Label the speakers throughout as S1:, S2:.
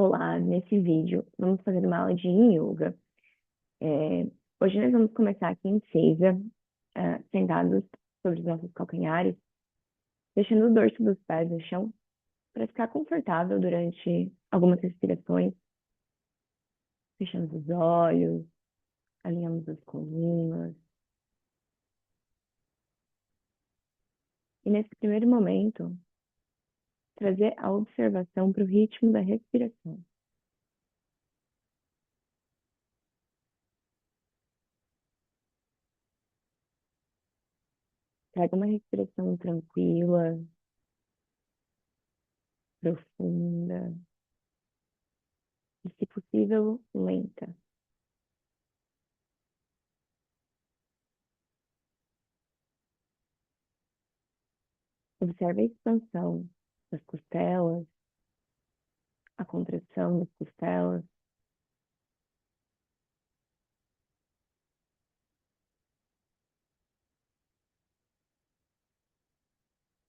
S1: Olá, nesse vídeo vamos fazer uma aula de Yin Yoga. É, Hoje nós vamos começar aqui em Seiza, sentados sobre os nossos calcanhares, deixando o dorso dos pés no chão para ficar confortável durante algumas respirações. Fechamos os olhos, alinhamos as colunas. E nesse primeiro momento, trazer a observação para o ritmo da respiração. Traga uma respiração tranquila, profunda e, se possível, lenta. Observe a expansão das costelas, a contração das costelas,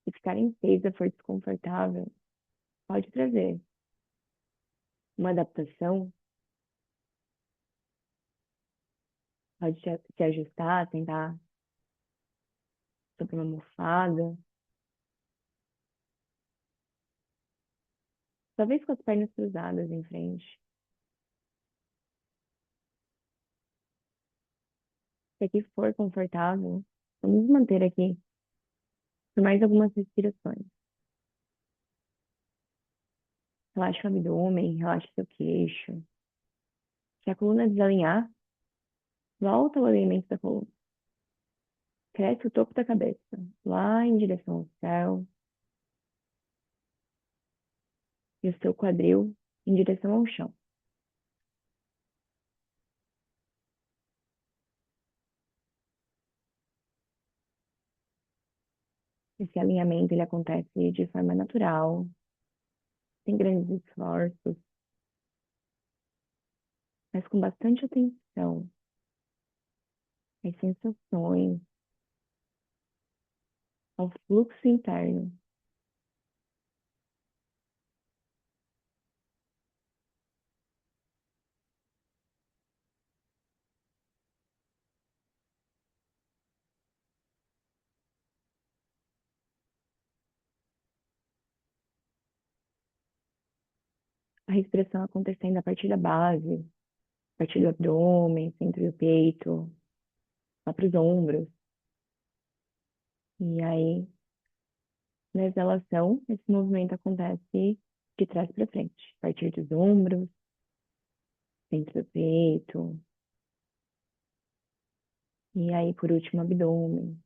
S1: se ficar em peso for desconfortável, pode trazer uma adaptação, pode se ajustar, tentar sobre uma almofada, talvez com as pernas cruzadas em frente. Se aqui for confortável, vamos manter aqui por mais algumas respirações. Relaxa o abdômen, relaxa seu queixo. Se a coluna desalinhar, volta o alinhamento da coluna. Cresce o topo da cabeça, lá em direção ao céu, e o seu quadril em direção ao chão. Esse alinhamento ele acontece de forma natural, sem grandes esforços, mas com bastante atenção às sensações, ao fluxo interno. A respiração acontecendo a partir da base, a partir do abdômen, centro do peito, lá para os ombros. E aí, na exalação, esse movimento acontece de trás para frente, a partir dos ombros, centro do peito, e aí, por último, abdômen.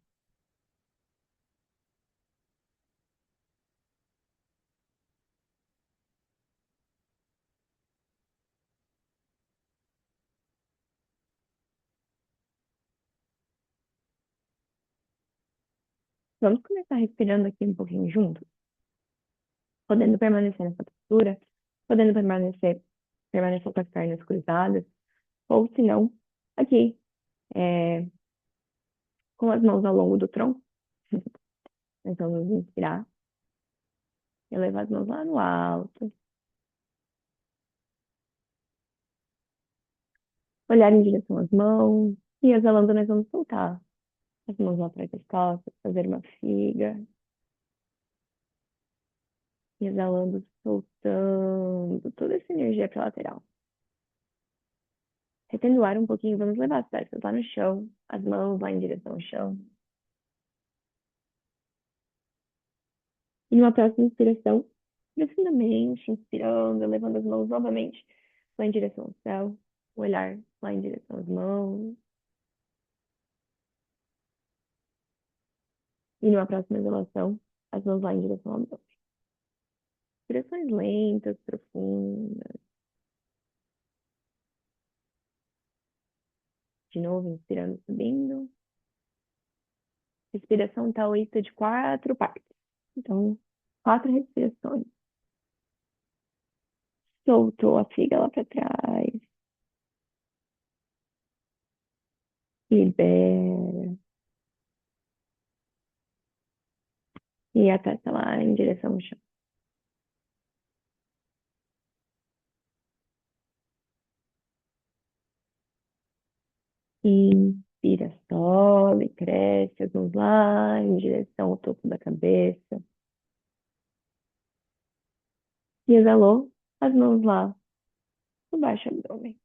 S1: Vamos começar respirando aqui um pouquinho juntos, podendo permanecer nessa postura, podendo permanecer com as pernas cruzadas, ou se não, aqui, é, com as mãos ao longo do tronco. Nós vamos inspirar, elevar as mãos lá no alto, olhar em direção às mãos, e exalando nós vamos soltar as mãos lá atrás das costas, fazer uma figa, e exalando, soltando toda essa energia para a lateral. Retendo o ar um pouquinho, vamos levar as pernas lá no chão, as mãos lá em direção ao chão. E numa próxima inspiração, profundamente, inspirando, levando as mãos novamente lá em direção ao céu, o olhar lá em direção às mãos. E numa próxima exalação, as mãos lá em direção ao abdômen. Respirações lentas, profundas. De novo, inspirando, subindo. Respiração taoísta de 4 partes. Então, 4 respirações. Soltou a figa lá para trás. Libera. E a testa lá em direção ao chão. Inspira, sobe, cresce, as mãos lá em direção ao topo da cabeça. E exalou, as mãos lá no baixo abdômen.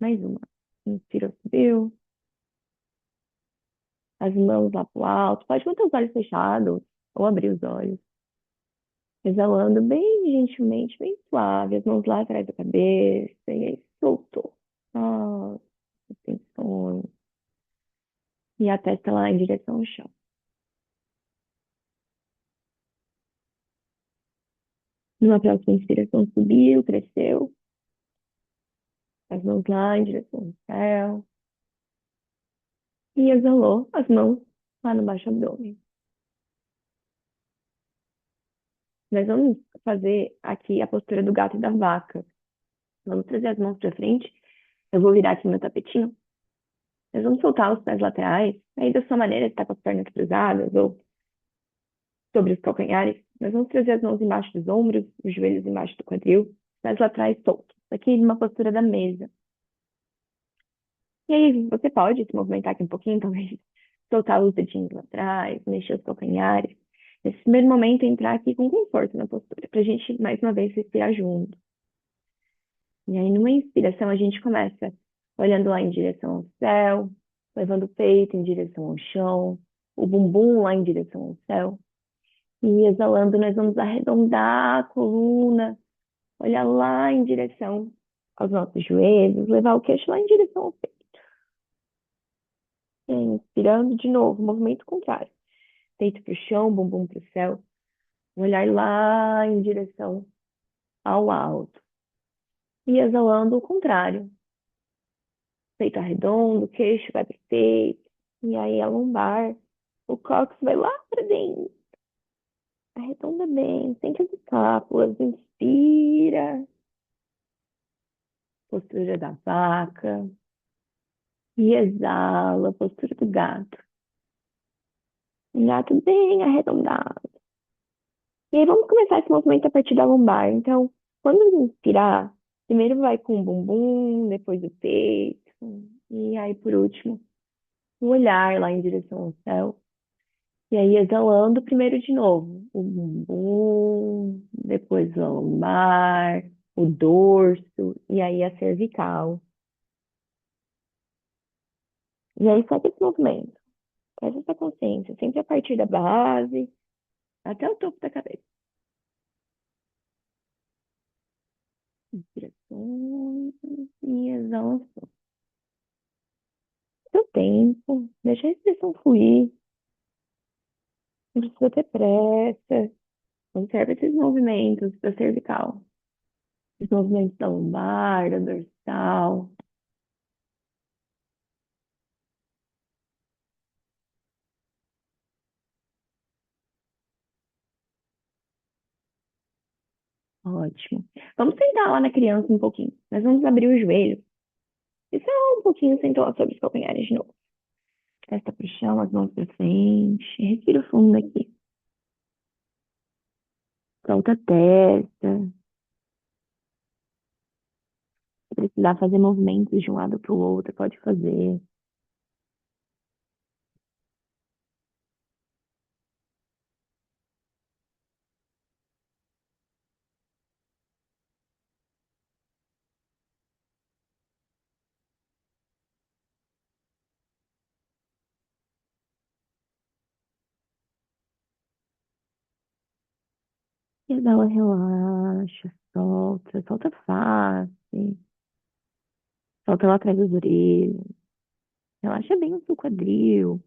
S1: Mais uma. Inspira, subiu. As mãos lá pro alto. Pode manter os olhos fechados ou abrir os olhos. Exalando bem gentilmente, bem suave. As mãos lá atrás da cabeça. E aí soltou. Ah, tensões. E a testa lá em direção ao chão. Numa próxima inspiração, subiu, cresceu. As mãos lá em direção ao céu. E exalou as mãos lá no baixo abdômen. Nós vamos fazer aqui a postura do gato e da vaca. Vamos trazer as mãos para frente. Eu vou virar aqui meu tapetinho. Nós vamos soltar os pés laterais. Aí, da sua maneira, está com as pernas cruzadas ou sobre os calcanhares. Nós vamos trazer as mãos embaixo dos ombros, os joelhos embaixo do quadril, pés laterais soltos. Aqui numa postura da mesa. E aí, você pode se movimentar aqui um pouquinho, talvez soltar os dedinhos lá atrás, mexer os calcanhares. Nesse primeiro momento, entrar aqui com conforto na postura, para a gente, mais uma vez, respirar junto. E aí, numa inspiração, a gente começa olhando lá em direção ao céu, levando o peito em direção ao chão, o bumbum lá em direção ao céu. E exalando, nós vamos arredondar a coluna, olhar lá em direção aos nossos joelhos, levar o queixo lá em direção ao peito. E aí, inspirando de novo, movimento contrário. Peito para o chão, bumbum para o céu. Olhar lá em direção ao alto. E exalando o contrário. Peito arredondo, queixo vai para o peito. E aí a lombar. O cóccix vai lá para dentro. Arredonda bem, sente as escápulas. Inspira. Postura da vaca. E exala, postura do gato. Um gato bem arredondado. E aí vamos começar esse movimento a partir da lombar. Então, quando inspirar, primeiro vai com o bumbum, depois o peito. E aí, por último, o olhar lá em direção ao céu. E aí, exalando, primeiro de novo, o bumbum, depois o lombar, o dorso, e aí a cervical. E aí, segue esse movimento. Traz essa consciência, sempre a partir da base, até o topo da cabeça. Inspiração e exalação. Seu tempo, deixa a expressão fluir, não precisa ter pressa. Observe esses movimentos da cervical, os movimentos da lombar, da dorsal. Ótimo. Vamos sentar lá na criança um pouquinho. Nós vamos abrir o joelho. E só um pouquinho sentou sobre os calcanhares de novo. Testa pro chão, as mãos para frente. Respira fundo aqui. Solta a testa. Se precisar fazer movimentos de um lado para o outro, pode fazer. E dá uma relaxa, solta, solta a face, solta lá atrás das orelhas, relaxa bem o seu quadril.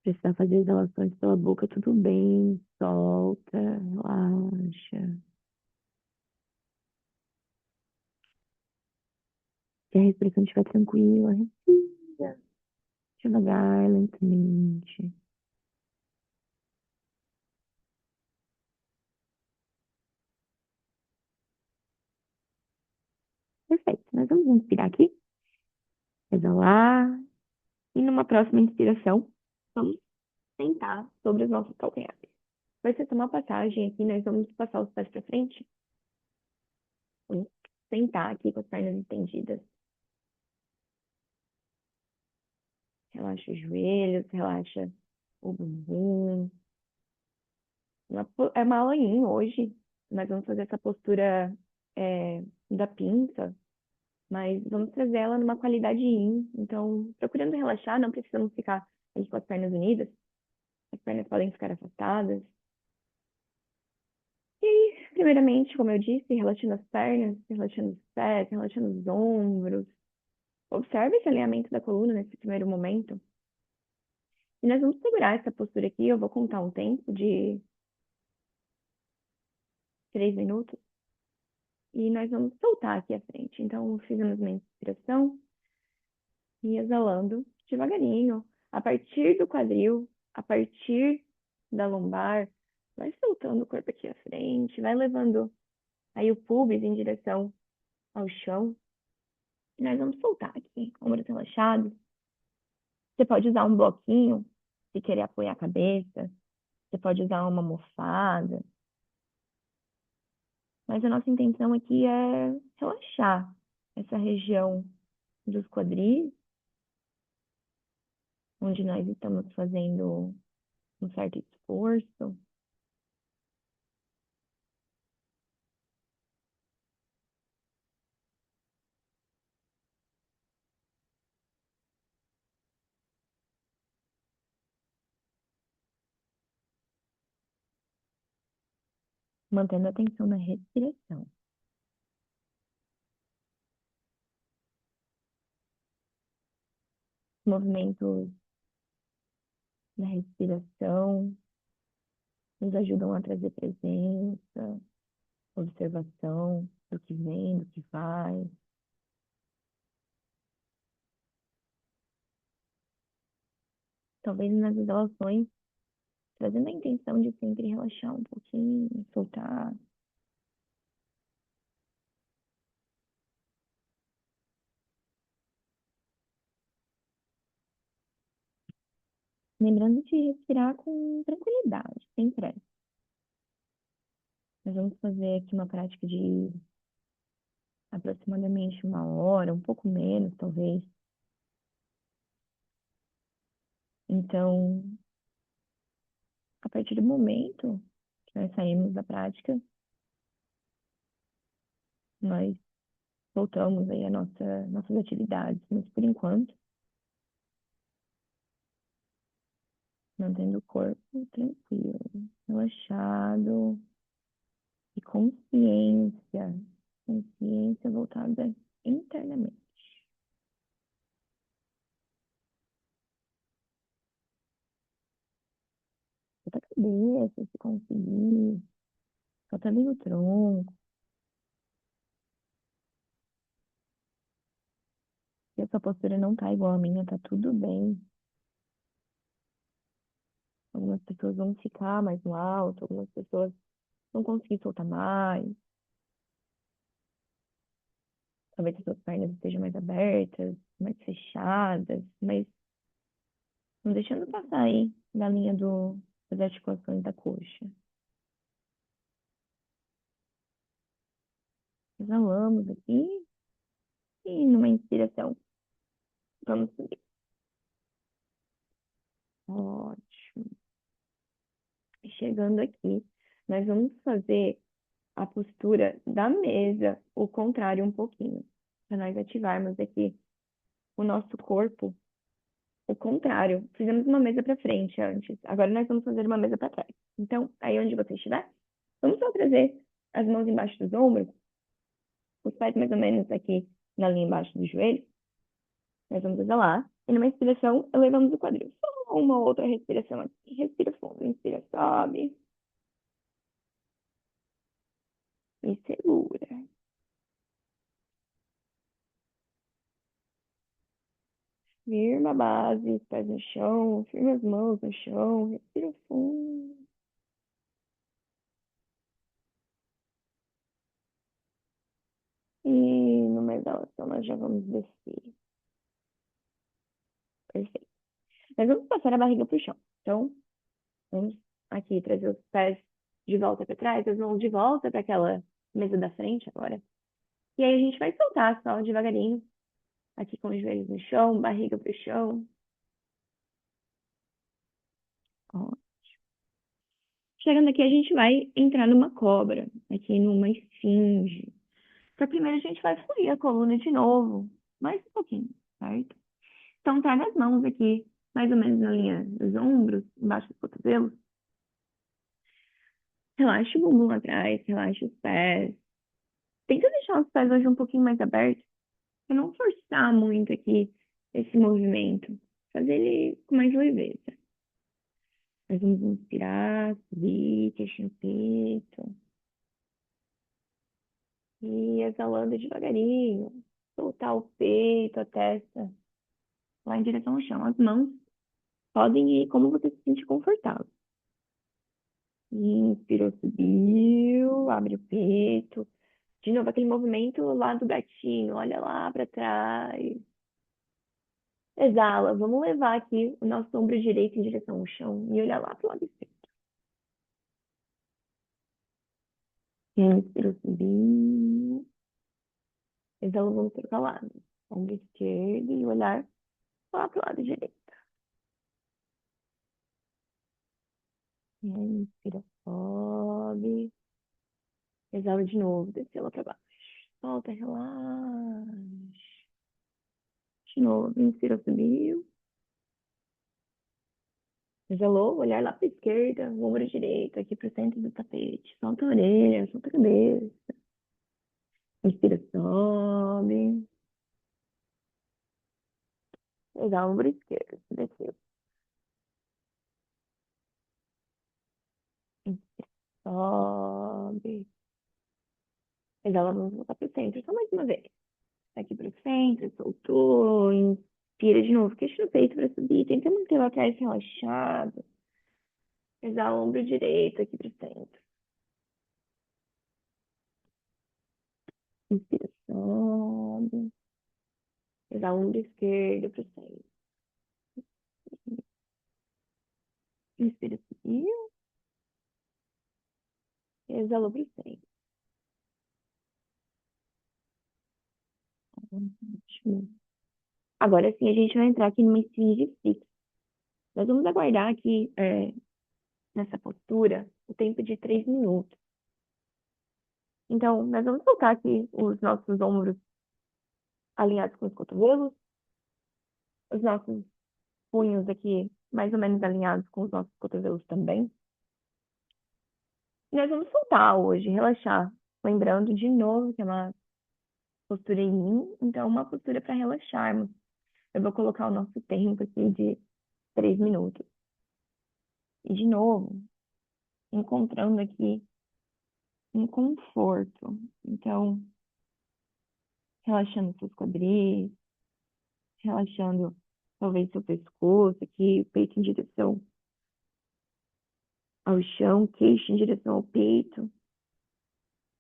S1: Precisar fazer exalações pela boca, tudo bem, solta, relaxa. Se a respiração estiver tranquila, respira devagar, lentamente. Perfeito, nós vamos inspirar aqui, exalar, e numa próxima inspiração, vamos sentar sobre os nossos calcanhares. Vai ser tomar passagem aqui, nós vamos passar os pés para frente. Vamos sentar aqui com as pernas estendidas. Relaxa os joelhos, relaxa o bumbum. É uma aula yin hoje. Nós vamos fazer essa postura da pinça, mas vamos trazer ela numa qualidade yin. Então, procurando relaxar, não precisamos ficar ali com as pernas unidas. As pernas podem ficar afastadas. E, primeiramente, como eu disse, relaxando as pernas, relaxando os pés, relaxando os ombros. Observe esse alinhamento da coluna nesse primeiro momento. E nós vamos segurar essa postura aqui. Eu vou contar um tempo de 3 minutos. E nós vamos soltar aqui à frente. Então, fizemos uma inspiração e exalando devagarinho. A partir do quadril, a partir da lombar, vai soltando o corpo aqui à frente, vai levando aí o pubis em direção ao chão. E nós vamos soltar aqui, ombros relaxados. Você pode usar um bloquinho, se querer apoiar a cabeça. Você pode usar uma almofada. Mas a nossa intenção aqui é relaxar essa região dos quadris, onde nós estamos fazendo um certo esforço. Mantendo a atenção na respiração. Movimentos da respiração nos ajudam a trazer presença, observação do que vem, do que vai. Talvez nas exalações, trazendo a intenção de sempre relaxar um pouquinho, soltar. Lembrando de respirar com tranquilidade, sem pressa. Nós vamos fazer aqui uma prática de aproximadamente 1 hora, um pouco menos, talvez. Então, a partir do momento que nós saímos da prática, nós voltamos aí a nossas atividades. Mas, por enquanto, mantendo o corpo tranquilo, relaxado e consciência voltada internamente. Solta a cabeça, se conseguir, solta bem o tronco. Se a sua postura não tá igual a minha, tá tudo bem. Algumas pessoas vão ficar mais no alto, algumas pessoas vão conseguir soltar mais. Talvez as suas pernas estejam mais abertas, mais fechadas, mas não deixando passar aí da linha das articulações da coxa. Exalamos aqui e numa inspiração. Vamos subir. Ótimo. Chegando aqui, nós vamos fazer a postura da mesa, o contrário um pouquinho, para nós ativarmos aqui o nosso corpo, o contrário. Fizemos uma mesa para frente antes, agora nós vamos fazer uma mesa para trás. Então, aí onde você estiver, vamos só trazer as mãos embaixo dos ombros, os pés mais ou menos aqui na linha embaixo do joelho. Nós vamos exalar. E numa inspiração, elevamos o quadril. Só uma outra respiração aqui. Respira fundo. Inspira, sobe. E segura. Firma a base, os pés no chão. Firma as mãos no chão. Respira fundo. E numa exalação, nós já vamos descer. Perfeito. Nós vamos passar a barriga pro chão. Então, vamos aqui, trazer os pés de volta para trás, as mãos de volta para aquela mesa da frente agora. E aí a gente vai soltar só devagarinho, aqui com os joelhos no chão, barriga pro chão. Ó. Chegando aqui, a gente vai entrar numa cobra, aqui numa esfinge. Para primeiro a gente vai fluir a coluna de novo, mais um pouquinho, certo? Então, traga as mãos aqui, mais ou menos na linha dos ombros, embaixo dos cotovelos. Relaxa o bumbum atrás, relaxa os pés. Tenta deixar os pés hoje um pouquinho mais abertos, para não forçar muito aqui esse movimento. Fazer ele com mais leveza. Nós vamos inspirar, subir, queixo no peito. E exalando devagarinho. Soltar o peito, a testa lá em direção ao chão. As mãos podem ir como você se sente confortável. Inspirou, subiu, abre o peito. De novo, aquele movimento lá do gatinho. Olha lá para trás. Exala. Vamos levar aqui o nosso ombro direito em direção ao chão e olhar lá para o lado esquerdo. Inspirou, subiu. Exala, vamos trocar lado. Ombro esquerdo e olhar lá para o lado direito. Inspira, sobe. Exala de novo, desceu lá para baixo. Solta, relaxa. De novo, inspira, subiu. Exalou, olhar lá para a esquerda, o ombro direito, aqui para o centro do tapete. Solta a orelha, solta a cabeça. Inspira, sobe. Exala, ombro esquerdo, desceu. Inspira, sobe. Exala, vamos voltar para o centro, só mais uma vez. Aqui para o centro, soltou. Inspira de novo, queixo no peito para subir. Tenta manter lá atrás relaxado. Exala o ombro direito aqui para o centro. Inspira, sobe. Exala o ombro esquerdo para o centro. Inspira, subiu. Exala para o centro. Ótimo. Agora sim, a gente vai entrar aqui numa esfinge fixa. Nós vamos aguardar aqui, nessa postura, o tempo de 3 minutos. Então, nós vamos soltar aqui os nossos ombros alinhados com os cotovelos, os nossos punhos aqui mais ou menos alinhados com os nossos cotovelos também. E nós vamos soltar hoje, relaxar. Lembrando de novo que é uma postura yin, então uma postura para relaxarmos. Eu vou colocar o nosso tempo aqui de 3 minutos. E de novo, encontrando aqui um conforto. Então, relaxando seus quadris, relaxando talvez seu pescoço aqui, o peito em direção ao chão, queixo em direção ao peito.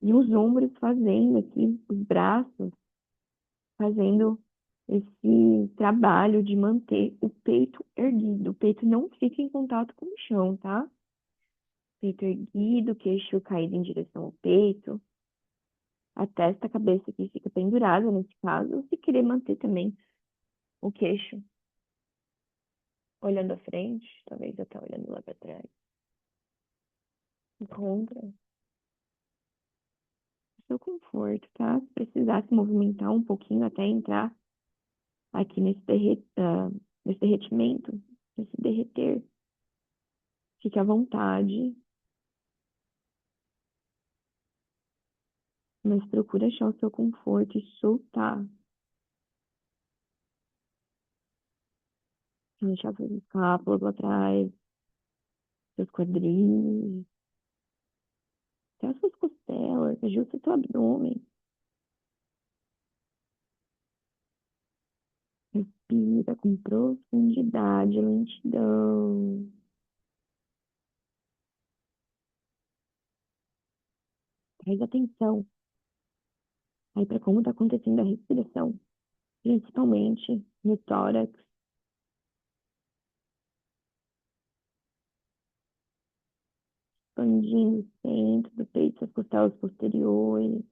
S1: E os ombros fazendo aqui, os braços fazendo esse trabalho de manter o peito erguido. O peito não fica em contato com o chão, tá? Peito erguido, queixo caído em direção ao peito. A testa, a cabeça aqui fica pendurada nesse caso. Se querer manter também o queixo olhando à frente, talvez até olhando lá para trás. Encontra o seu conforto, tá? Se precisar se movimentar um pouquinho até entrar aqui nesse derretimento, nesse derreter, fique à vontade. Mas procura achar o seu conforto e soltar. Deixar suas escápulas lá atrás, seus quadris, até as suas costelas, ajusta o seu abdômen. Respira com profundidade, lentidão. Traz atenção aí para como está acontecendo a respiração, principalmente no tórax. expandindo o centro do peito, as costelas posteriores.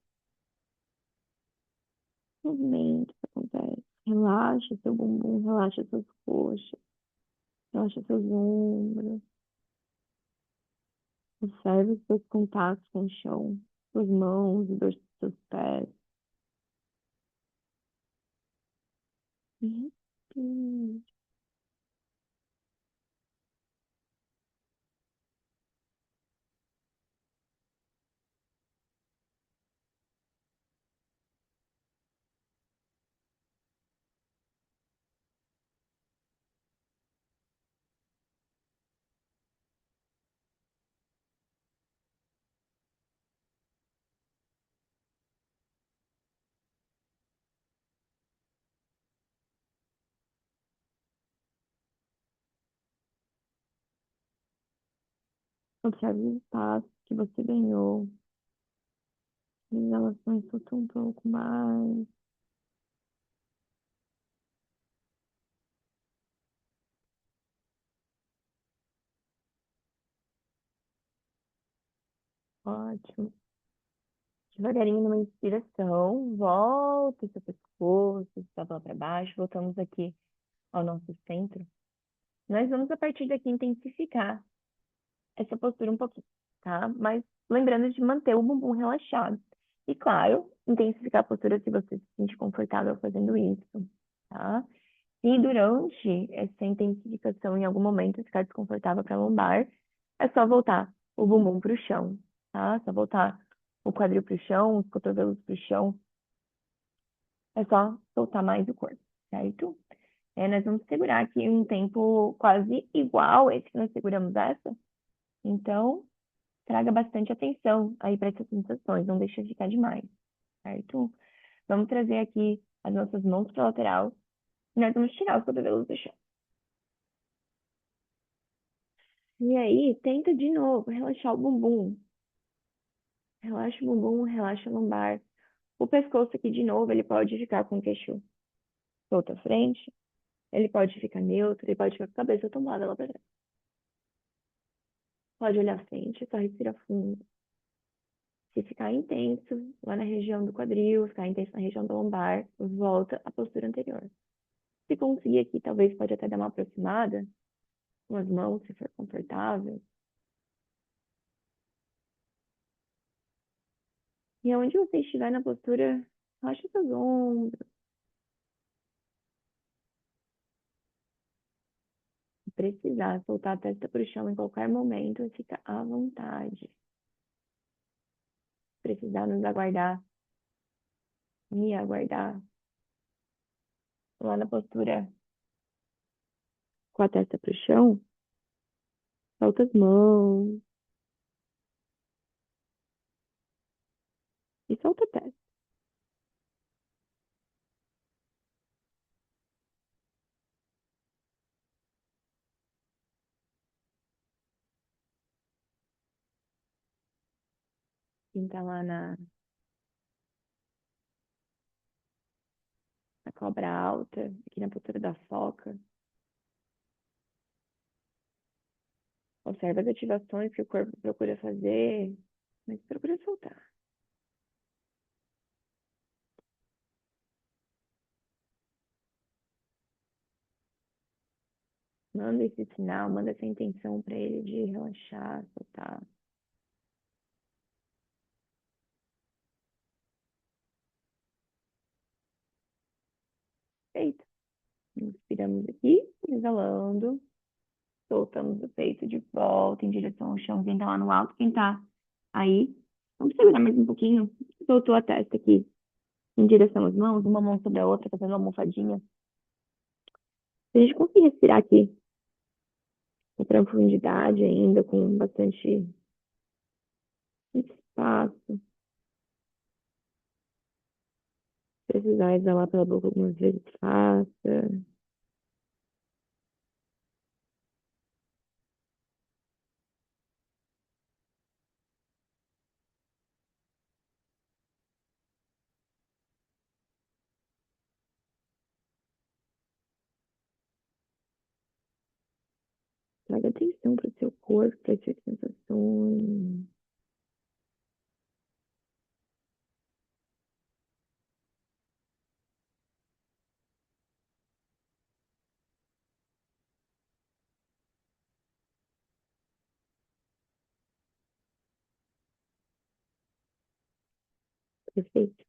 S1: Movimento que acontece. Relaxa seu bumbum, relaxa suas coxas, relaxa seus ombros. Observe os seus contatos com o chão, suas mãos, o dorso dos seus pés. E respire. Observe os espaços que você ganhou. As relações soltam um pouco mais. Ótimo. Devagarinho numa inspiração, volta o seu pescoço, está lá para baixo. Voltamos aqui ao nosso centro. Nós vamos, a partir daqui, intensificar essa postura um pouquinho, tá? Mas lembrando de manter o bumbum relaxado. E, claro, intensificar a postura se você se sentir confortável fazendo isso, tá? Se durante essa intensificação, em algum momento, ficar desconfortável para a lombar, é só voltar o bumbum para o chão, tá? Só voltar o quadril para o chão, os cotovelos para o chão. É só soltar mais o corpo, certo? Nós vamos segurar aqui um tempo quase igual a esse que nós seguramos essa. Então, traga bastante atenção aí para essas sensações, não deixa ficar demais, certo? Vamos trazer aqui as nossas mãos para a lateral e nós vamos tirar os cotovelos do chão. E aí, tenta de novo relaxar o bumbum. Relaxa o bumbum, relaxa a lombar. O pescoço aqui de novo, ele pode ficar com o queixo solto à frente, ele pode ficar neutro, ele pode ficar com a cabeça tombada lá para trás. Pode olhar à frente, só respira fundo. Se ficar intenso lá na região do quadril, ficar intenso na região da lombar, volta à postura anterior. Se conseguir aqui, talvez pode até dar uma aproximada com as mãos, se for confortável. E aonde você estiver na postura, relaxa seus ombros. Se precisar soltar a testa para o chão em qualquer momento, fica à vontade. Se precisar nos aguardar, me aguardar lá na postura com a testa para o chão, solta as mãos e solta a testa. Pinta lá na cobra alta, aqui na postura da foca. Observa as ativações que o corpo procura fazer, mas procura soltar. Manda esse sinal, manda essa intenção para ele de relaxar, soltar. Feito. Inspiramos aqui, exalando. Soltamos o peito de volta em direção ao chão. Quem tá lá no alto, quem tá aí. Vamos segurar mais um pouquinho. Soltou a testa aqui em direção às mãos, uma mão sobre a outra, fazendo uma almofadinha. Se a gente conseguir respirar aqui com profundidade ainda, com bastante espaço. Precisar exalar pela boca algumas vezes, faça. mais atenção para o seu corpo, para as suas sensações. Perfeito.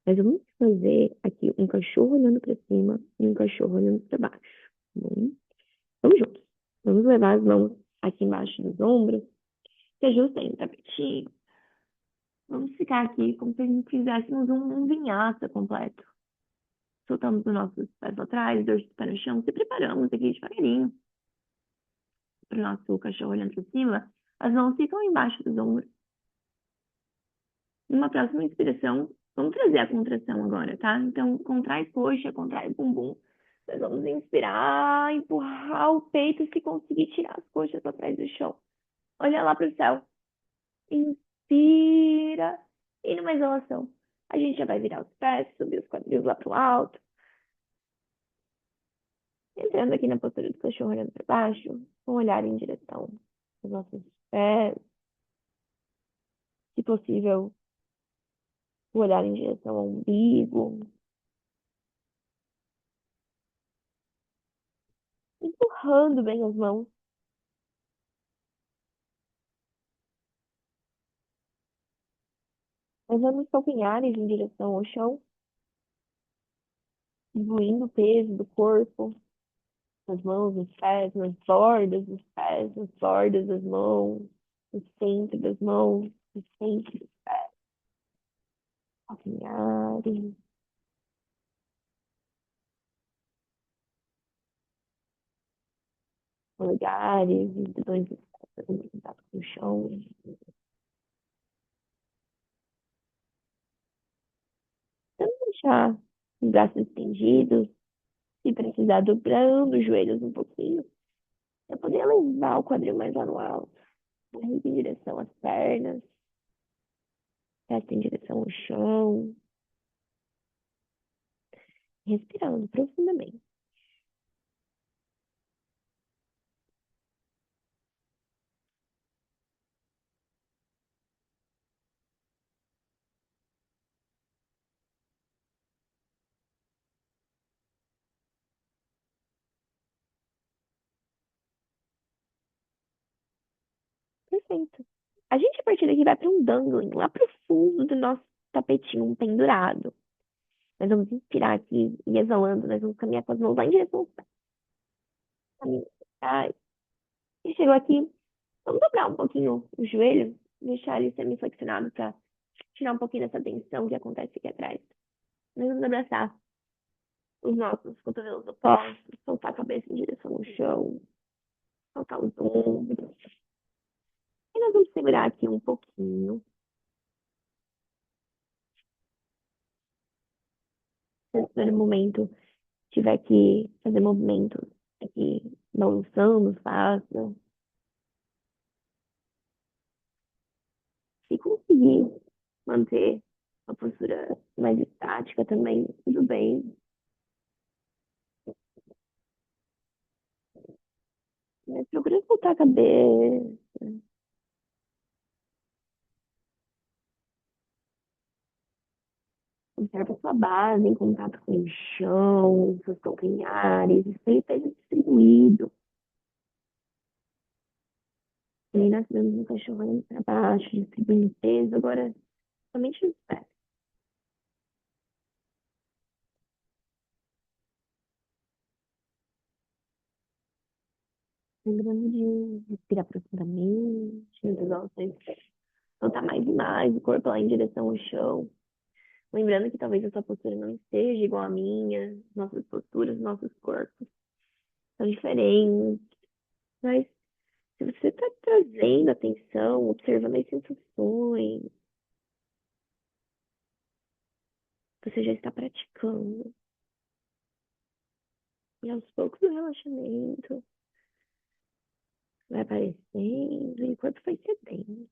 S1: Mas vamos fazer aqui um cachorro olhando para cima e um cachorro olhando para baixo. Tá bom? Vamos juntos. Vamos levar as mãos aqui embaixo dos ombros. Se ajustem no tapetinho. Vamos ficar aqui como se a gente fizéssemos um vinhaça completo. Soltamos os nossos pés atrás, dorso para o chão, se preparamos aqui devagarinho para o nosso cachorro olhando para cima. As mãos ficam embaixo dos ombros. Numa próxima inspiração, vamos trazer a contração agora, tá? Então, contrai coxa, contrai bumbum. Nós vamos inspirar, empurrar o peito se conseguir tirar as coxas para trás do chão. Olha lá para o céu. Inspira. E numa exalação, a gente já vai virar os pés, subir os quadris lá pro alto. Entrando aqui na postura do cachorro olhando para baixo, com o olhar em direção aos nossos pés. Se possível, o olhar em direção ao umbigo. Empurrando bem as mãos. Levando os calcanhares em direção ao chão. Diluindo o peso do corpo. Nas mãos, nos pés, nas bordas dos pés, nas bordas das mãos. No centro das mãos. No centro dos pés. Calcanhares. Polegares. Os dedões dos pés fazendo contato com o chão. Então, deixar os braços estendidos. Se precisar, dobrando os joelhos um pouquinho. Para poder levar o quadril mais lá no alto. Barriga em direção às pernas. Testa em direção ao chão. Respirando profundamente. Perfeito. A gente, a partir daqui, vai para um dangling, lá pro fundo do nosso tapetinho, um pendurado. Nós vamos inspirar aqui e exalando, nós vamos caminhar com as mãos lá em direção aos pés. Caminho. Ai. E chegou aqui, vamos dobrar um pouquinho o joelho, deixar ele semi-flexionado para tirar um pouquinho dessa tensão que acontece aqui atrás. Nós vamos abraçar os nossos cotovelos opostos, soltar a cabeça em direção ao chão, soltar os ombros. E nós vamos segurar aqui um pouquinho. Nesse primeiro momento, tiver que fazer movimentos aqui, balançando, faça. Se conseguir manter uma postura mais estática também, tudo bem. Mas procura soltar a cabeça. Observa a sua base em contato com o chão, seus calcanhares, espelho peso distribuído. E aí nós vemos um cachorro olhando para baixo, distribuindo peso, agora somente nos pés. Lembrando de respirar profundamente, nas exalações, soltar mais e mais o corpo lá em direção ao chão. Lembrando que talvez a sua postura não esteja igual à minha, nossas posturas, nossos corpos são diferentes, mas se você está trazendo atenção, observando as sensações, você já está praticando. E aos poucos o relaxamento vai aparecendo e o corpo vai cedendo.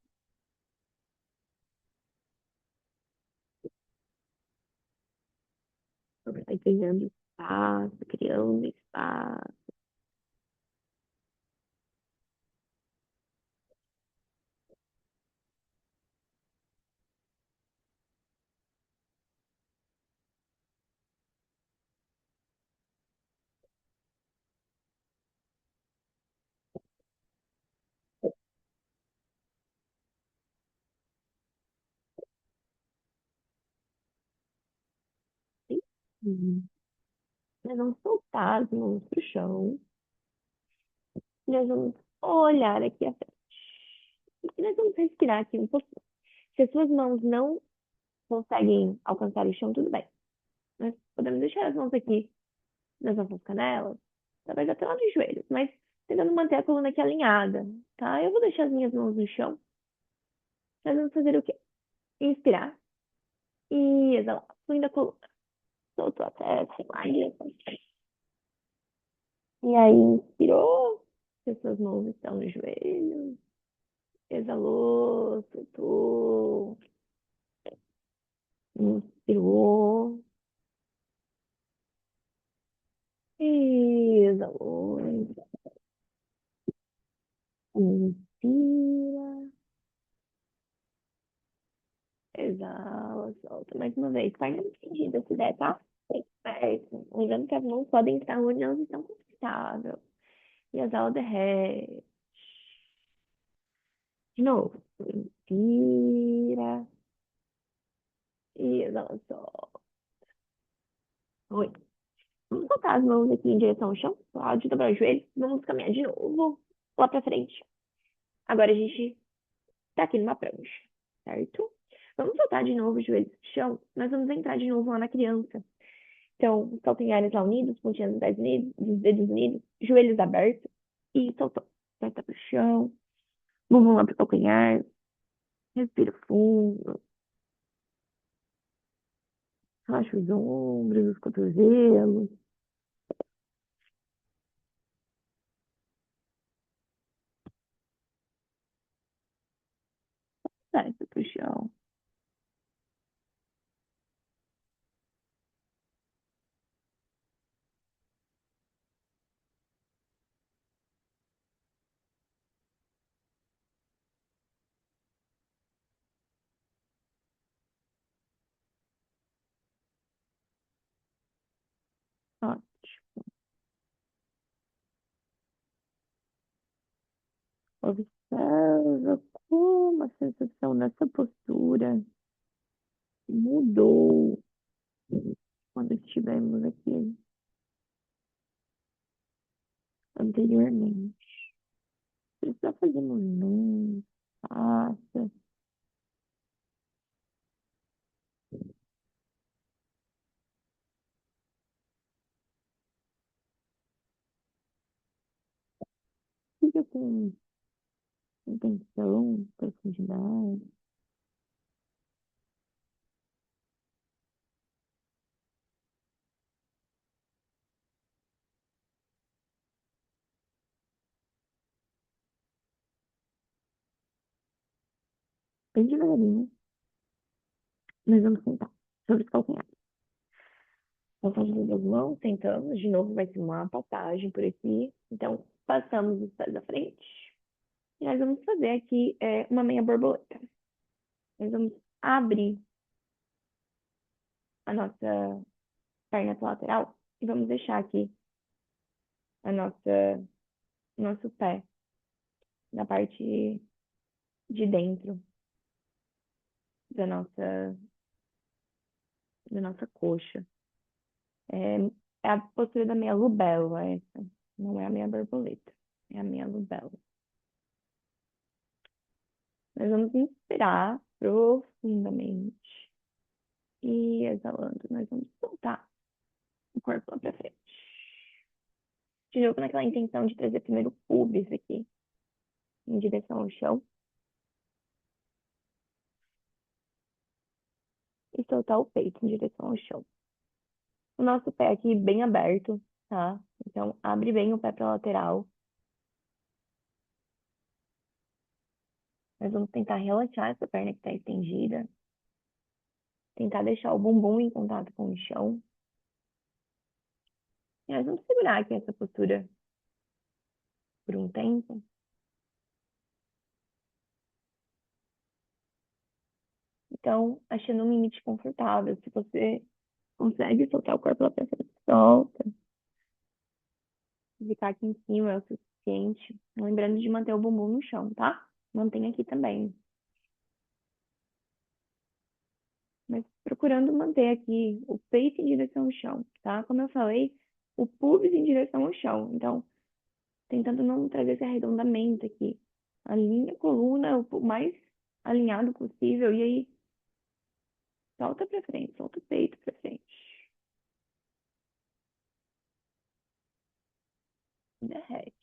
S1: O corpo vai ganhando espaço, criando espaço. Uhum. Nós vamos soltar as mãos pro chão. Nós vamos olhar aqui à frente. E nós vamos respirar aqui um pouquinho. Se as suas mãos não conseguem alcançar o chão, tudo bem. Nós podemos deixar as mãos aqui nas nossas canelas, talvez até lá nos joelhos, mas tentando manter a coluna aqui alinhada, tá? Eu vou deixar as minhas mãos no chão. Nós vamos fazer o quê? Inspirar e exalar. Fluindo a coluna. Soltou a testa, lá em direção. E aí, inspirou. Se as suas mãos estão no joelho. Exalou, soltou. Inspirou. Exalou. Inspira. Exala, solta. Mais uma vez. Perna estendida, se der, tá? Bem perto. Lembrando que as mãos podem estar onde elas estão confortáveis. E exala, derrete. De novo. Inspira. E exala, solta. Oi. Vamos botar as mãos aqui em direção ao chão. Pode dobrar o joelho. Vamos caminhar de novo. Lá pra frente. Agora a gente tá aqui numa prancha. Certo? Vamos soltar de novo os joelhos no chão. Nós vamos entrar de novo lá na criança. Então, os calcanhares lá unidos, pontinhas dos dedos unidos, joelhos abertos e soltou. Testa pro chão, bumbum lá pro calcanhar, respira fundo, relaxa os ombros, os cotovelos, testa pro chão. Ótimo. Observa como a sensação nessa postura mudou quando estivemos aqui anteriormente. Precisa fazer movimento, faça. Fica com intenção, profundidade. Bem devagarinho, nós vamos sentar sobre os calcanhares. Passagem das mãos, sentamos. De novo, vai ser uma passagem por aqui. Então, passamos os pés à frente. E nós vamos fazer aqui uma meia borboleta. Nós vamos abrir a nossa perna lateral e vamos deixar aqui a nosso pé na parte de dentro da nossa coxa. É, é a postura da meia lubela, essa. Não é a meia borboleta, é a meia lubela. Nós vamos inspirar profundamente e exalando, nós vamos soltar o corpo lá pra frente. De novo, naquela intenção de trazer primeiro o pubis aqui em direção ao chão e soltar o peito em direção ao chão. O nosso pé aqui bem aberto, tá? Então, abre bem o pé pra lateral. Nós vamos tentar relaxar essa perna que está estendida. Tentar deixar o bumbum em contato com o chão. E nós vamos segurar aqui essa postura por um tempo. Então, achando um limite confortável. Se você consegue soltar o corpo lá pra frente, solta. Ficar aqui em cima é o suficiente. Lembrando de manter o bumbum no chão, tá? Mantenha aqui também. mas procurando manter aqui o peito em direção ao chão, tá? Como eu falei, o pubis em direção ao chão. Então, tentando não trazer esse arredondamento aqui. Alinha a coluna o mais alinhado possível e aí solta pra frente, solta o peito pra frente. Derrete.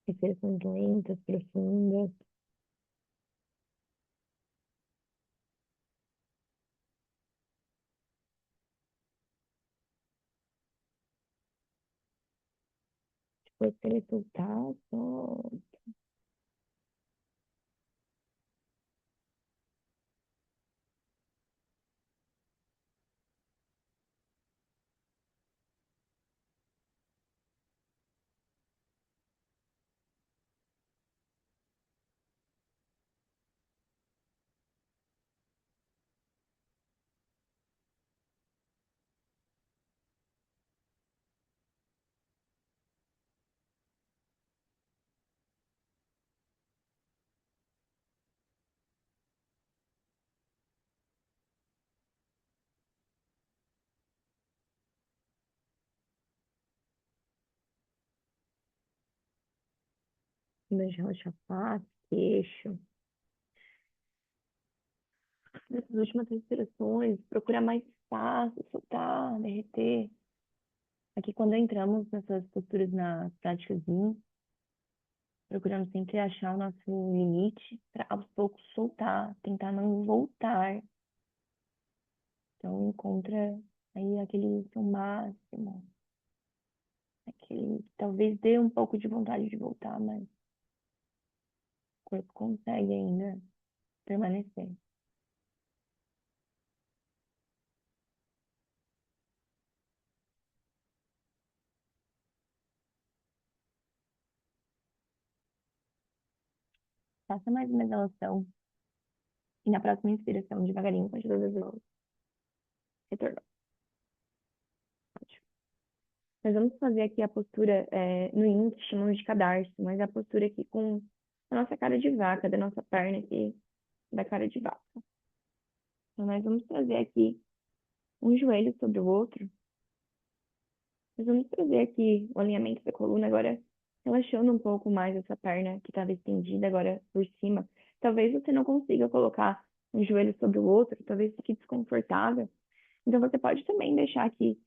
S1: Respirações lentas, profundas. Depois que ele soltar, solta. Deixa relaxar face, queixo. Nessas últimas respirações, procurar mais espaço, soltar, derreter. Aqui, quando entramos nessas posturas na prática Zen, procurando sempre achar o nosso limite para aos poucos soltar, tentar não voltar. Então, encontra aí aquele seu máximo, aquele que talvez dê um pouco de vontade de voltar, mas o corpo consegue ainda permanecer. Faça mais uma exalação e na próxima inspiração, devagarinho, com todas as mãos, retornou. Nós vamos fazer aqui a postura no yin, que chamamos de cadarço, mas a postura aqui com a nossa cara de vaca, da nossa perna aqui, da cara de vaca. Então, nós vamos trazer aqui um joelho sobre o outro. Nós vamos trazer aqui o alinhamento da coluna, agora relaxando um pouco mais essa perna que estava estendida agora por cima. Talvez você não consiga colocar um joelho sobre o outro, talvez fique desconfortável. Então, você pode também deixar aqui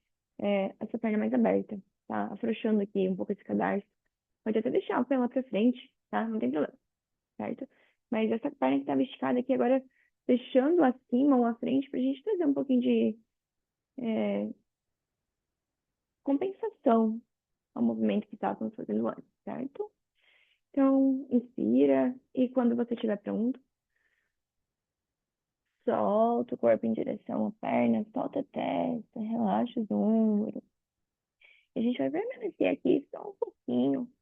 S1: essa perna mais aberta, tá? Afrouxando aqui um pouco esse cadarço. Pode até deixar o pé lá pra frente, tá? Não tem problema, certo? Mas essa perna que estava esticada aqui agora, deixando acima ou à frente, pra gente trazer um pouquinho de é, compensação ao movimento que estávamos fazendo antes, certo? Então, inspira e quando você estiver pronto, solta o corpo em direção à perna, solta a testa, relaxa os ombros. E a gente vai permanecer aqui só um pouquinho,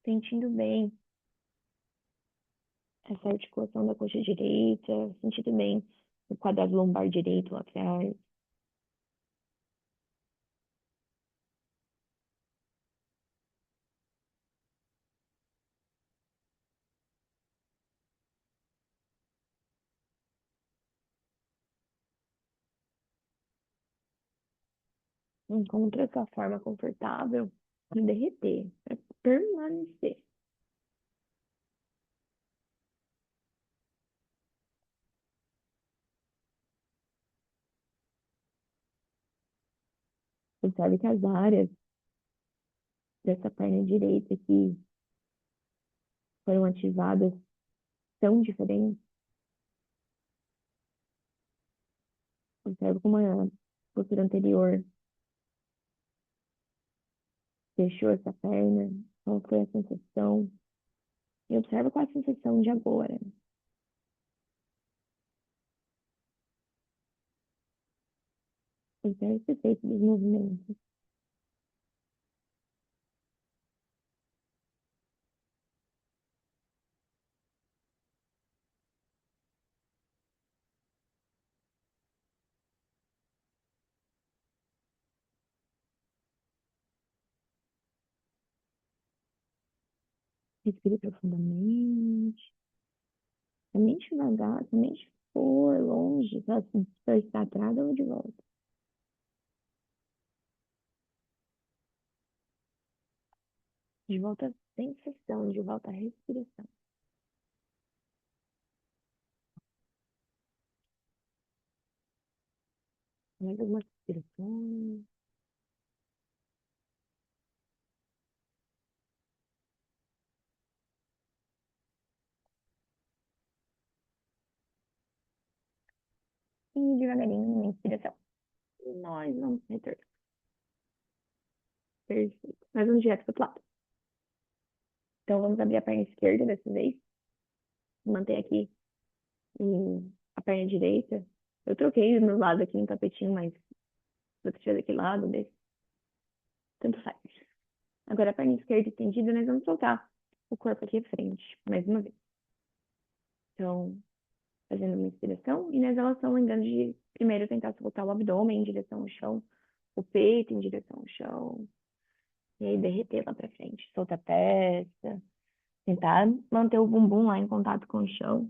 S1: sentindo bem essa articulação da coxa direita, sentindo bem o quadrado lombar direito lá atrás. Encontra essa forma confortável de derreter, para permanecer. Observe que as áreas dessa perna direita que foram ativadas são diferentes. Observe como a postura anterior Fechou essa perna? Qual foi a sensação? E observa qual é a sensação de agora. Observe o efeito dos movimentos. Respire profundamente. Somente devagar, somente for longe, só se dispersar atrás ou de volta. De volta à sensação, de volta à respiração. Mais algumas respirações. E devagarinho, uma inspiração. Nós vamos retornar. Perfeito. Mais um direto para o lado. Então, vamos abrir a perna esquerda dessa vez. Manter aqui a perna direita. Eu troquei o meu lado aqui no tapetinho, mas se você tiver daquele lado, desse, tanto faz. Agora, a perna esquerda estendida, nós vamos soltar o corpo aqui à frente, mais uma vez. Então, fazendo uma inspiração e na exalação, lembrando de primeiro tentar soltar o abdômen em direção ao chão, o peito em direção ao chão, e aí derreter lá pra frente. Soltar a testa, tentar manter o bumbum lá em contato com o chão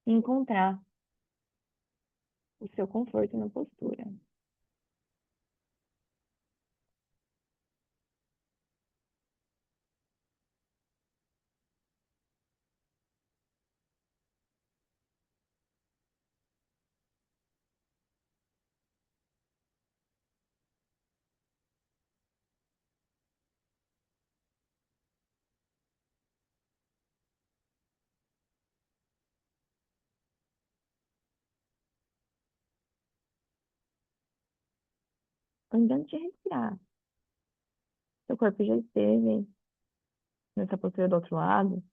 S1: e encontrar o seu conforto na postura. Lembrando de respirar. Seu corpo já esteve nessa postura do outro lado,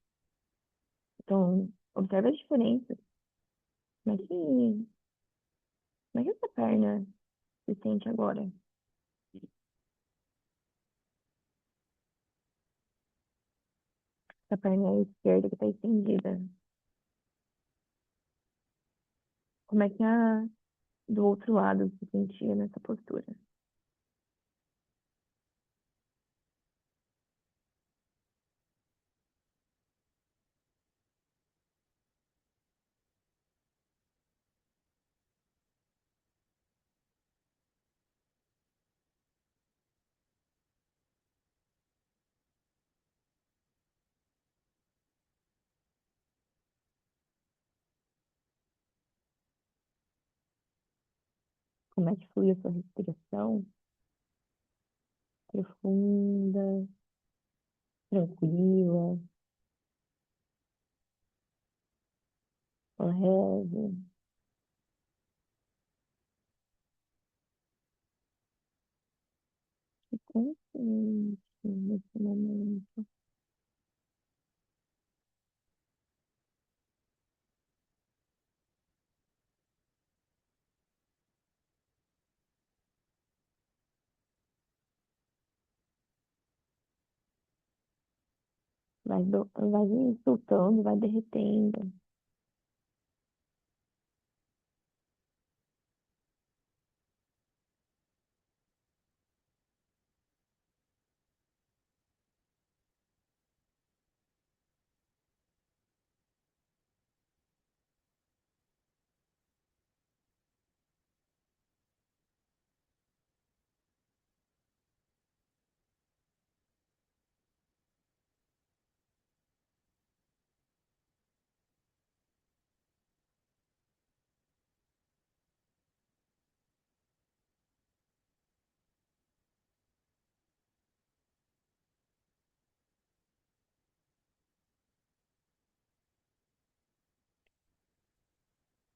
S1: então observe a diferença. Como é que essa perna se sente agora? Essa perna esquerda que está estendida. Como é que a do outro lado se sentia nessa postura? Como é que flui a sua respiração? Profunda, tranquila, leve. E consciente nesse momento. Vai soltando, vai derretendo.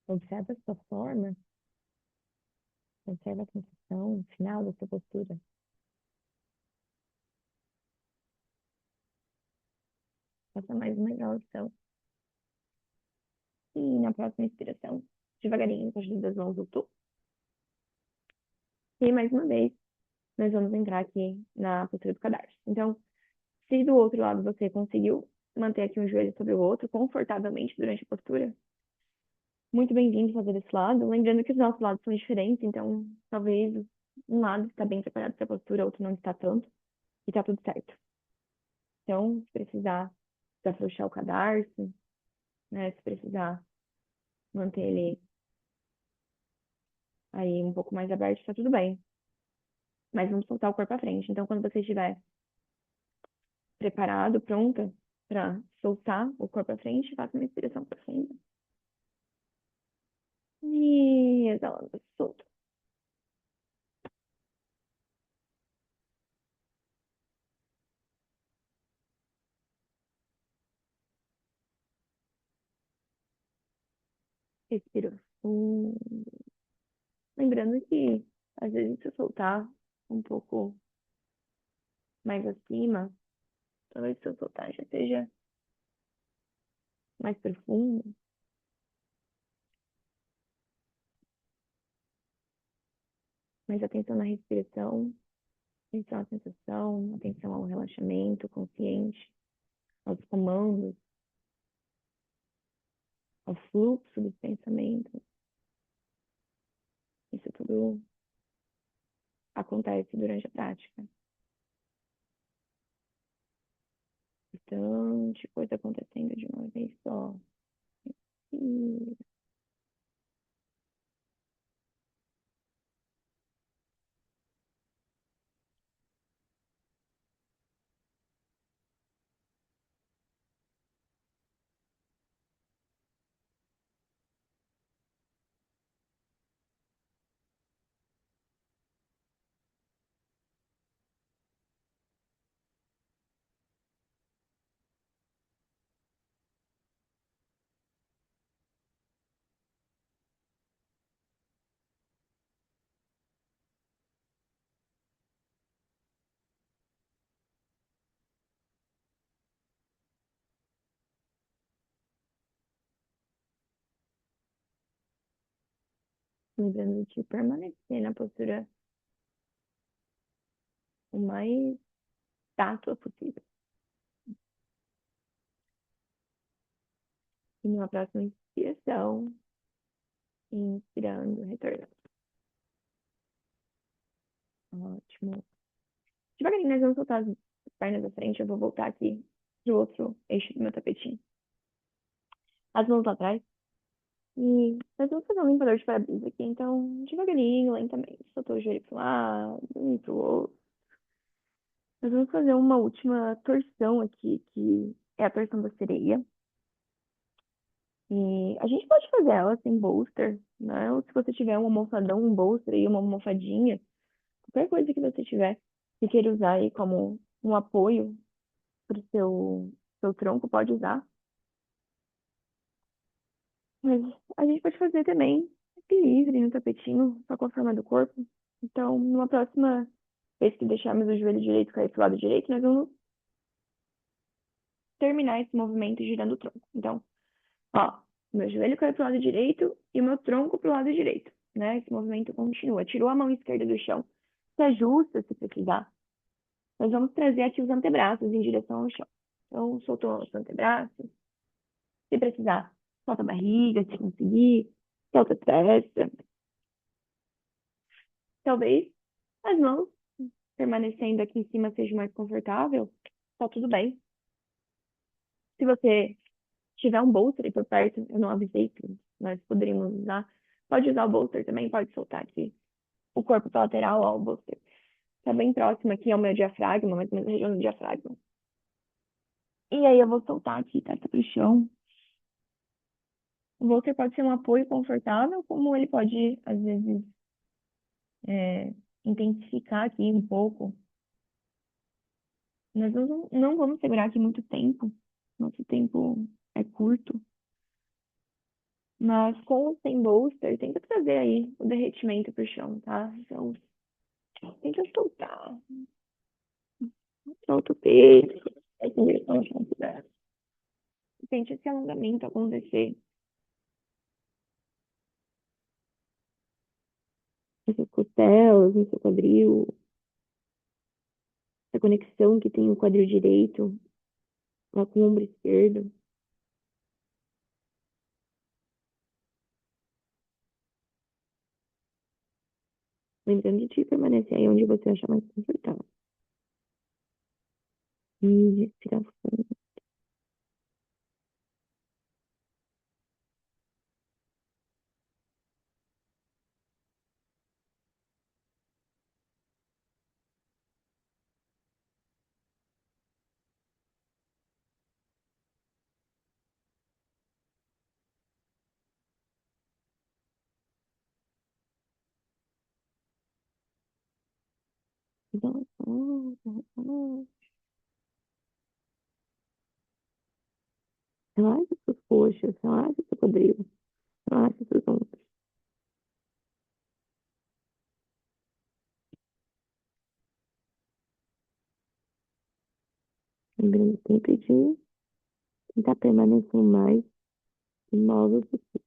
S1: Observa a sua forma, observa a sensação final da sua postura. Faça mais uma exalação. E na próxima inspiração, devagarinho, com as duas mãos no topo. E mais uma vez, nós vamos entrar aqui na postura do cadarço. Então, se do outro lado você conseguiu manter aqui um joelho sobre o outro confortavelmente durante a postura, muito bem-vindo fazer desse lado. Lembrando que os nossos lados são diferentes, então talvez um lado está bem preparado para a postura, outro não está tanto, e tá tudo certo. Então, se precisar desafrouxar o cadarço, né, se precisar manter ele aí um pouco mais aberto, tá tudo bem. Mas vamos soltar o corpo à frente. Então, quando você estiver preparado, pronta para soltar o corpo à frente, faça uma inspiração profunda. E exalando, solta. Respira fundo. Lembrando que, às vezes, se eu soltar um pouco mais acima, talvez se eu soltar já seja mais profundo. Mais atenção na respiração, atenção à sensação, atenção ao relaxamento consciente, aos comandos, ao fluxo dos pensamentos. Isso tudo acontece durante a prática. Bastante coisa acontecendo de uma vez só. E lembrando de permanecer na postura o mais tátua possível. E numa próxima inspiração, inspirando, retornando. Ótimo. Devagarinho, nós vamos soltar as pernas da frente. Eu vou voltar aqui pro outro eixo do meu tapetinho. As mãos lá atrás. E nós vamos fazer um limpador de para-brisa aqui. Então, devagarinho, lentamente. Soltou o joelho pro lado e pro outro. Nós vamos fazer uma última torção aqui, que é a torção da sereia. E a gente pode fazer ela sem bolster, né? Ou se você tiver um almofadão, um bolster e uma almofadinha, qualquer coisa que você tiver que queira usar aí como um apoio pro seu tronco, pode usar. Mas a gente pode fazer também livre no tapetinho, só com a forma do corpo. Então, numa próxima vez que deixarmos o joelho direito cair pro lado direito, nós vamos terminar esse movimento girando o tronco. Então, ó, meu joelho caiu pro lado direito e o meu tronco pro lado direito, né? Esse movimento continua. Tirou a mão esquerda do chão, se ajusta se precisar. Nós vamos trazer aqui os antebraços em direção ao chão. Então, soltou os antebraços. Se precisar, solta a barriga, se conseguir, solta a testa. Talvez as mãos permanecendo aqui em cima seja mais confortável, tá tudo bem. Se você tiver um bolster aí por perto, eu não avisei que nós poderíamos usar, pode usar o bolster também, pode soltar aqui o corpo pra lateral, ó, o bolster. Tá bem próximo aqui ao meu diafragma, mais ou menos na região do diafragma. E aí eu vou soltar aqui, tá pro chão. O bolster pode ser um apoio confortável, como ele pode, às vezes, é, intensificar aqui um pouco. Nós não vamos segurar aqui muito tempo. Nosso tempo é curto. Mas com o sem bolster, tenta trazer aí o derretimento pro chão, tá? Então, tenta soltar. Solta o peito. Vai em direção ao chão, puder. Sente esse alongamento acontecer, nas suas costelas, no seu quadril, essa conexão que tem o quadril direito lá com o ombro esquerdo. Lembrando de permanecer aí onde você achar mais confortável. E respirar fundo. Relaxa suas coxas, relaxa seu quadril, relaxa seus ombros. Lembrando sempre de tentar permanecer o mais imóvel possível.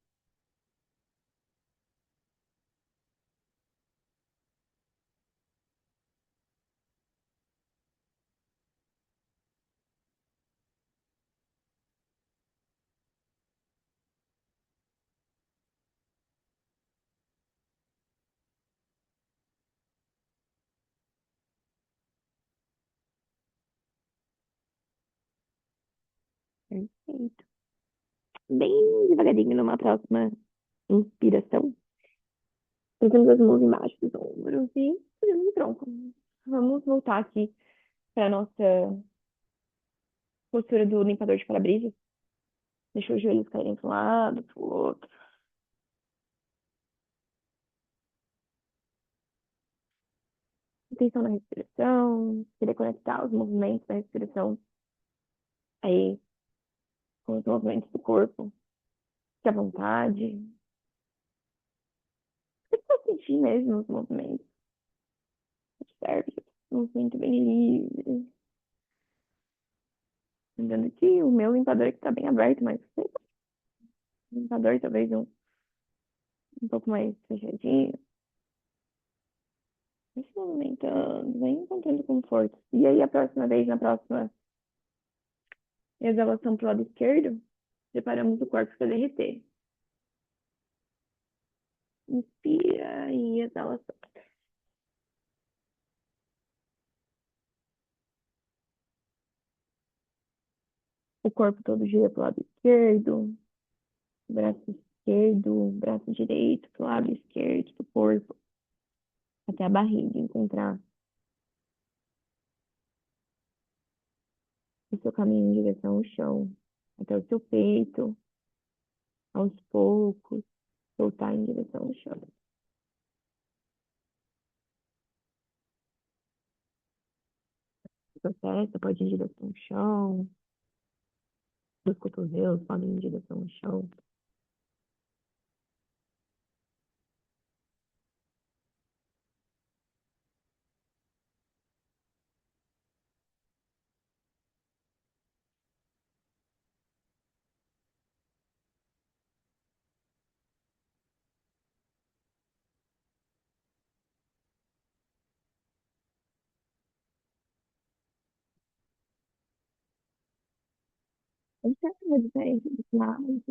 S1: Perfeito. Bem devagarinho numa próxima inspiração. Trazemos as mãos embaixo dos ombros e fazendo um tronco. Vamos voltar aqui para a nossa postura do limpador de para-brisa. Deixa os joelhos caírem para um lado, para o outro. Atenção na respiração. Querer conectar os movimentos da respiração aí com os movimentos do corpo. Fique à vontade. Você pode sentir mesmo os movimentos. Observe o movimento bem livre. Lembrando que o meu limpador aqui está bem aberto, mas o limpador talvez um pouco mais fechadinho. Vai se movimentando, vai encontrando conforto. E aí, a próxima vez, na próxima exalação pro lado esquerdo, preparamos o corpo para derreter. Inspira e exala. O corpo todo gira pro lado esquerdo, braço esquerdo, braço direito pro lado esquerdo do corpo, até a barriga encontrar o seu caminho em direção ao chão, até o seu peito, aos poucos, soltar em direção ao chão. Sua testa pode ir em direção ao chão, os cotovelos podem ir em direção ao chão. Observe a diferença dos lados.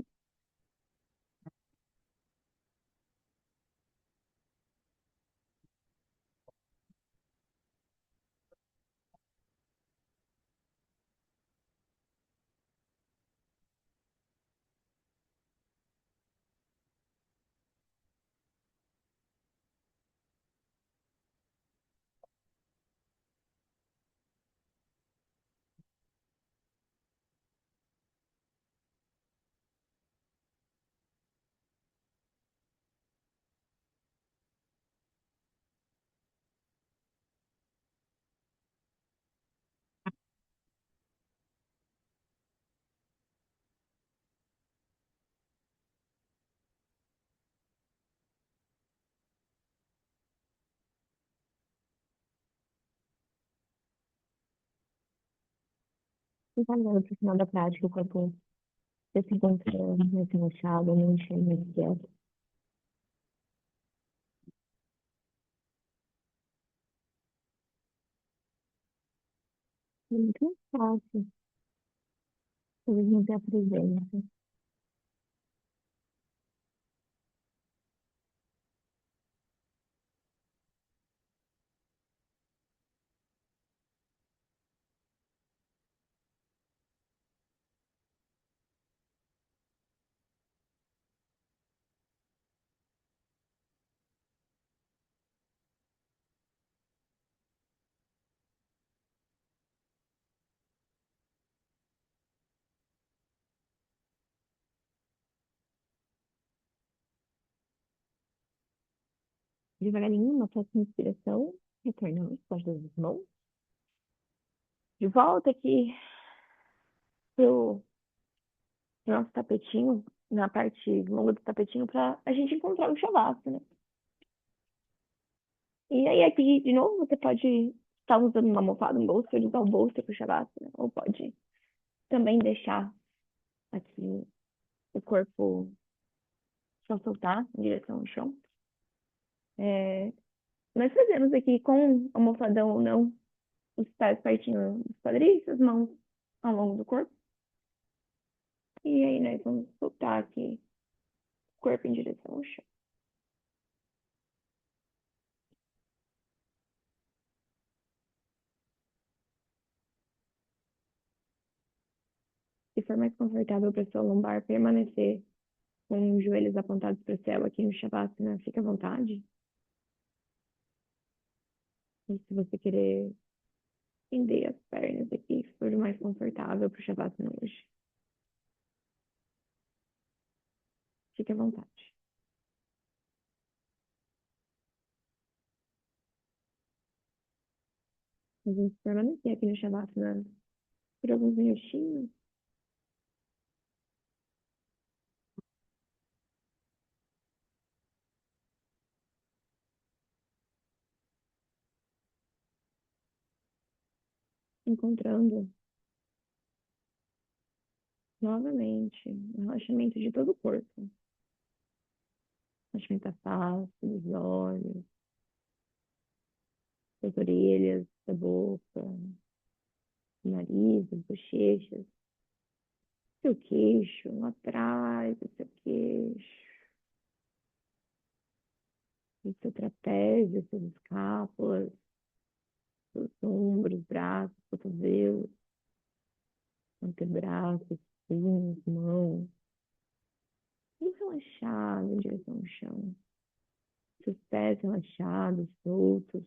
S1: Encaminhando para o final da prática, o corpo Você se encontra mais relaxado, mais cheio, mais quieto. É muito mais fácil. Talvez não ter a presença. Devagarinho, uma próxima inspiração. Retornamos com as duas mãos. De volta aqui pro nosso tapetinho, na parte longa do tapetinho, para a gente encontrar o Shavasana. E aí, aqui, de novo, você pode estar usando uma almofada, um bolster, usar o bolster para o Shavasana, ou pode também deixar aqui o corpo só soltar em direção ao chão. É, nós fazemos aqui com almofadão ou não, os pés pertinho dos quadris, as mãos ao longo do corpo. E aí nós vamos soltar aqui o corpo em direção ao chão. Se for mais confortável para sua lombar permanecer com os joelhos apontados para o céu aqui no Shavasana, fica à vontade. E se você querer estender as pernas aqui, se for mais confortável para o Shavasana hoje, fique à vontade. Nós vamos permanecer aqui no Shavasana por alguns minutinhos, encontrando novamente o relaxamento de todo o corpo. Relaxamento da face, dos olhos, das orelhas, da boca, do nariz, das bochechas, seu queixo, lá atrás do seu queixo, do seu trapézio, suas escápulas, seus ombros, braços, cotovelos, antebraços, punhos, mãos, tudo relaxado em direção ao chão. Seus pés relaxados, soltos,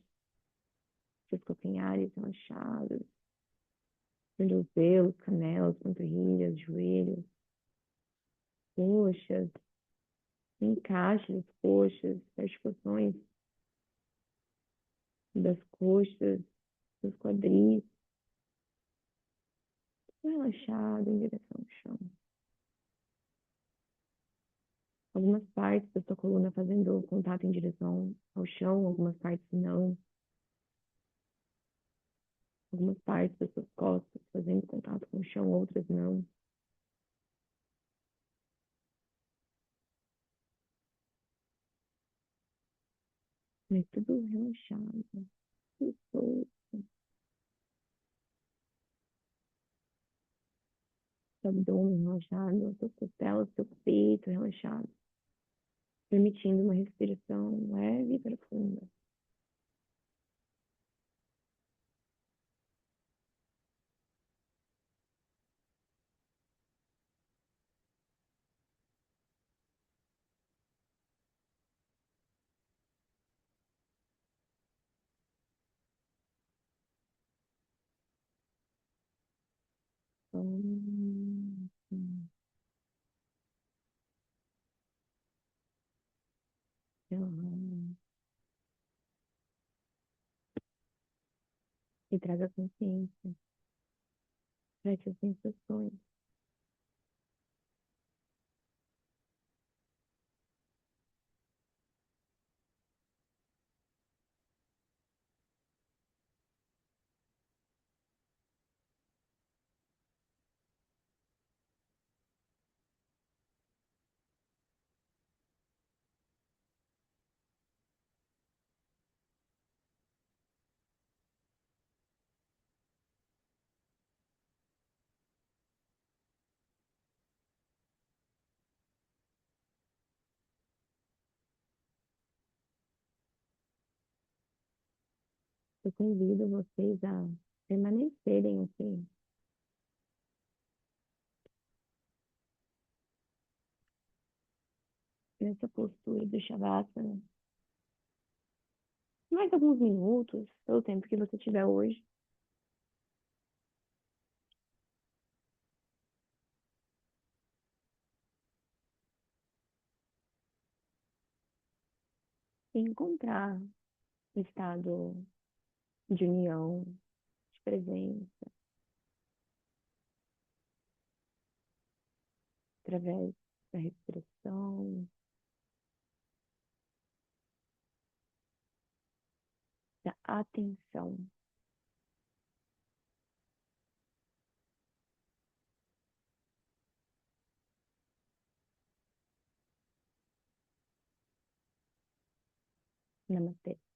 S1: seus calcanhares relaxados, tornozelos, canelas, panturrilhas, joelhos, coxas, encaixe das coxas, articulações das coxas, dos quadris, tudo relaxado em direção ao chão. Algumas partes da sua coluna fazendo contato em direção ao chão, algumas partes não. Algumas partes das suas costas fazendo contato com o chão, outras não. Mas tudo relaxado, tudo solto. Seu abdômen relaxado, suas costelas, seu peito relaxado. Permitindo uma respiração leve e profunda. Hum, relaxa. E traga consciência para essas sensações. Eu convido vocês a permanecerem assim, nessa postura do Shavasana, mais alguns minutos, pelo tempo que você tiver hoje. E encontrar um estado de união, de presença, através da respiração, da atenção. Namastê.